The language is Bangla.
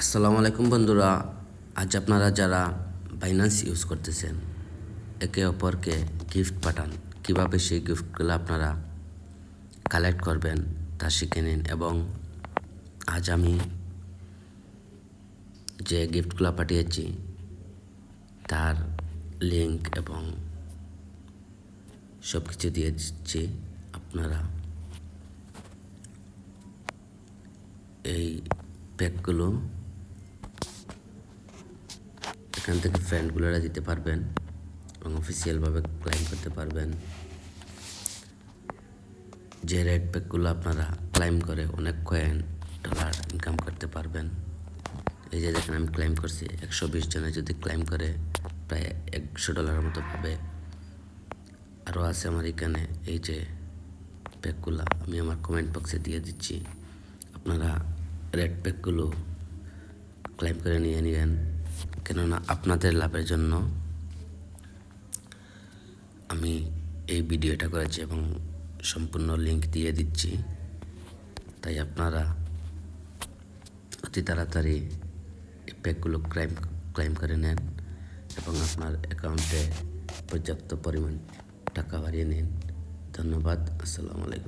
আসসালামু আলাইকুম বন্ধুরা। আজ আপনারা যারা বাইন্যান্স ইউজ করতেছেন, একে অপরকে গিফট পাঠান, কীভাবে সেই গিফটগুলো আপনারা কালেক্ট করবেন তা শিখে নিন। এবং আজ আমি যে গিফটগুলো পাঠিয়েছি তার লিঙ্ক এবং সব কিছু দিয়ে দিচ্ছি। আপনারা এই প্যাকগুলো এখান থেকে ফ্রেন্ডগুলোরা দিতে পারবেন এবং অফিসিয়ালভাবে ক্লাইম করতে পারবেন। যে রেড প্যাকগুলো আপনারা ক্লাইম করে অনেক কয়েন ডলার ইনকাম করতে পারবেন। এই যে দেখেন আমি ক্লাইম করছি, 120 জনে যদি ক্লাইম করে প্রায় $100 মতো পাবে। আরও আছে আমার এখানে এই যে প্যাকগুলো আমি আমার কমেন্ট বক্সে দিয়ে দিচ্ছি। আপনারা রেড প্যাকগুলো ক্লাইম করে নিয়ে নেবেন, কেননা আপনাদের লাভের জন্য আমি এই ভিডিওটা করেছি এবং সম্পূর্ণ লিঙ্ক দিয়ে দিচ্ছি। তাই আপনারা অতি তাড়াতাড়ি এই প্যাকগুলো ক্লাইম করে নেন এবং আপনার অ্যাকাউন্টে পর্যাপ্ত পরিমাণ টাকা বাড়িয়ে নিন। ধন্যবাদ। আসসালামু আলাইকুম।